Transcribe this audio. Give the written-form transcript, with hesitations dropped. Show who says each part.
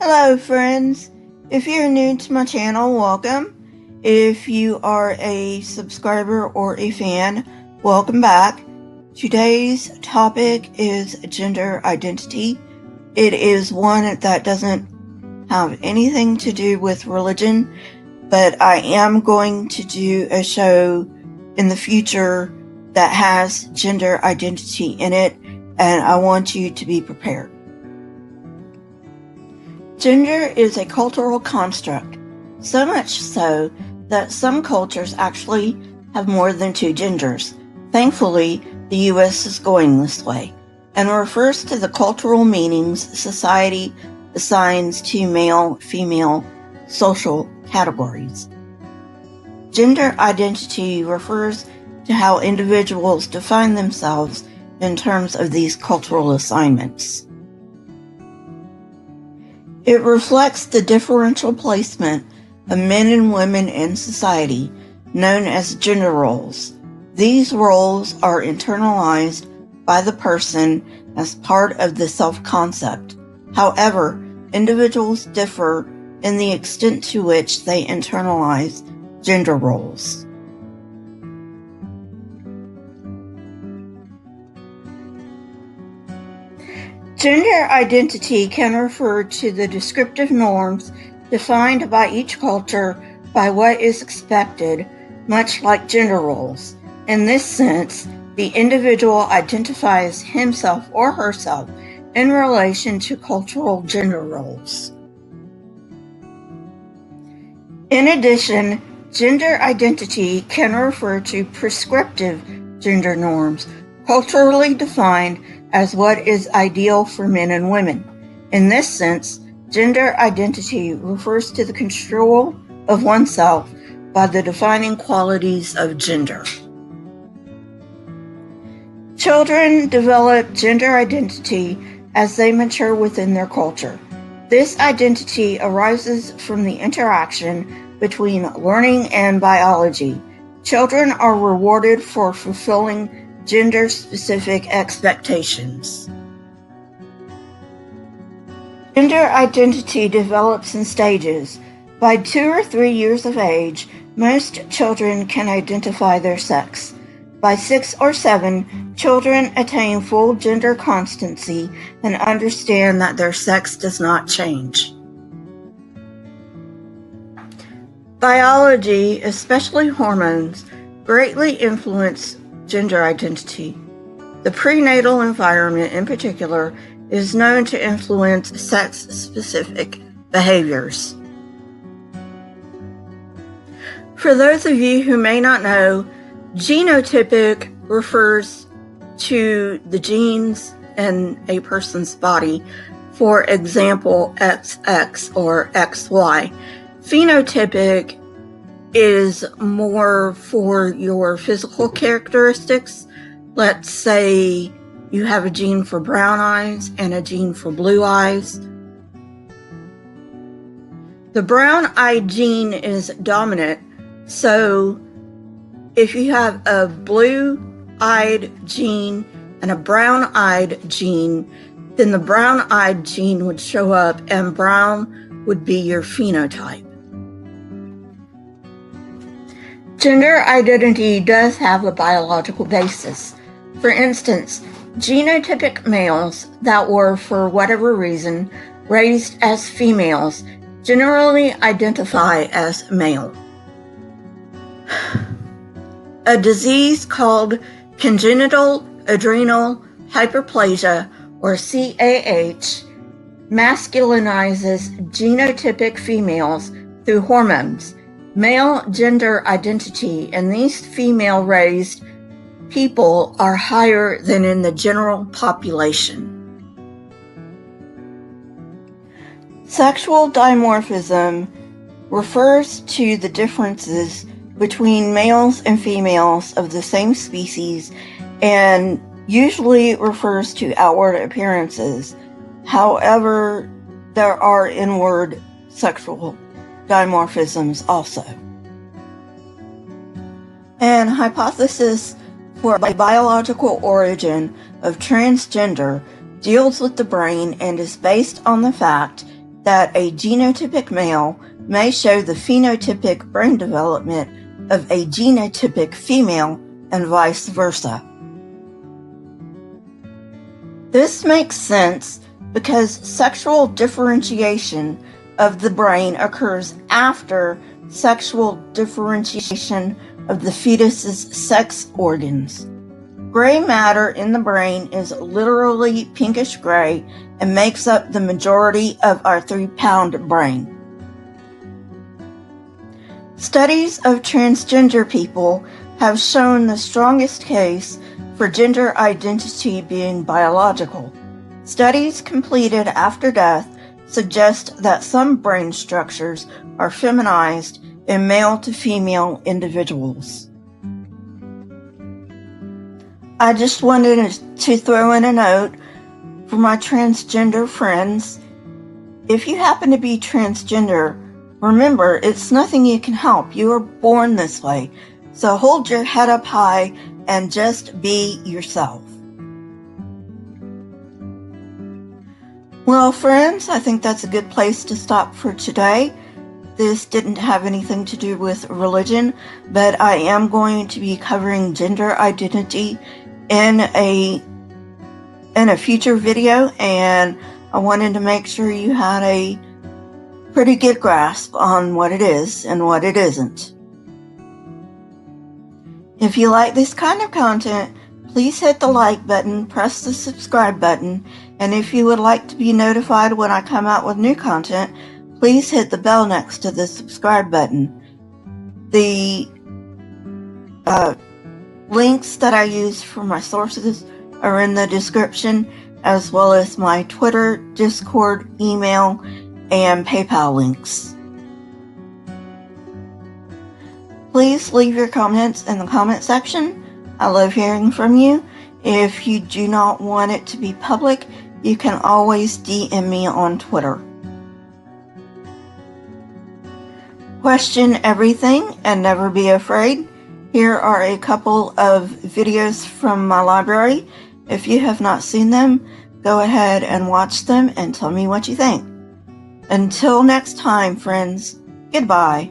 Speaker 1: Hello friends, if you're new to my channel, welcome. If you are a subscriber or a fan, welcome back. Today's topic is gender identity. It is one that doesn't have anything to do with religion, but I am going to do a show in the future that has gender identity in it, and I want you to be prepared. Gender is a cultural construct, so much so that some cultures actually have more than two genders. Thankfully, the U.S. is going this way, and refers to the cultural meanings society assigns to male, female, social categories. Gender identity refers to how individuals define themselves in terms of these cultural assignments. It reflects the differential placement of men and women in society, known as gender roles. These roles are internalized by the person as part of the self-concept. However, individuals differ in the extent to which they internalize gender roles. Gender identity can refer to the descriptive norms defined by each culture by what is expected, much like gender roles. In this sense, the individual identifies himself or herself in relation to cultural gender roles. In addition, gender identity can refer to prescriptive gender norms, culturally defined as what is ideal for men and women. In this sense, gender identity refers to the control of oneself by the defining qualities of gender. Children develop gender identity as they mature within their culture. This identity arises from the interaction between learning and biology. Children are rewarded for fulfilling gender-specific expectations. Gender identity develops in stages. By 2 or 3 years of age, most children can identify their sex. By 6 or 7, children attain full gender constancy and understand that their sex does not change. Biology, especially hormones, greatly influence gender identity. The prenatal environment in particular is known to influence sex-specific behaviors. For those of you who may not know, genotypic refers to the genes in a person's body, for example, XX or XY. Phenotypic is more for your physical characteristics. Let's say you have a gene for brown eyes and a gene for blue eyes. The brown-eyed gene is dominant, so if you have a blue-eyed gene and a brown-eyed gene, then the brown-eyed gene would show up and brown would be your phenotype. Gender identity does have a biological basis. For instance, genotypic males that were, for whatever reason, raised as females generally identify as male. A disease called congenital adrenal hyperplasia, or CAH, masculinizes genotypic females through hormones. Male gender identity in these female-raised people are higher than in the general population. Sexual dimorphism refers to the differences between males and females of the same species and usually refers to outward appearances. However, there are inward sexual dimorphisms also. An hypothesis for a biological origin of transgender deals with the brain and is based on the fact that a genotypic male may show the phenotypic brain development of a genotypic female and vice versa. This makes sense because sexual differentiation of the brain occurs after sexual differentiation of the fetus's sex organs. Gray matter in the brain is literally pinkish gray and makes up the majority of our 3-pound brain. Studies of transgender people have shown the strongest case for gender identity being biological. Studies completed after death suggest that some brain structures are feminized in male to female individuals. I just wanted to throw in a note for my transgender friends. If you happen to be transgender, remember, it's nothing you can help. You were born this way. So hold your head up high and just be yourself. Well, friends, I think that's a good place to stop for today. This didn't have anything to do with religion, but I am going to be covering gender identity in a future video, and I wanted to make sure you had a pretty good grasp on what it is and what it isn't. If you like this kind of content, please hit the like button, press the subscribe button, and if you would like to be notified when I come out with new content, please hit the bell next to the subscribe button. The links that I use for my sources are in the description, as well as my Twitter, Discord, email, and PayPal links. Please leave your comments in the comment section. I love hearing from you. If you do not want it to be public, you can always DM me on Twitter. Question everything and never be afraid. Here are a couple of videos from my library. If you have not seen them, go ahead and watch them and tell me what you think. Until next time, friends, goodbye.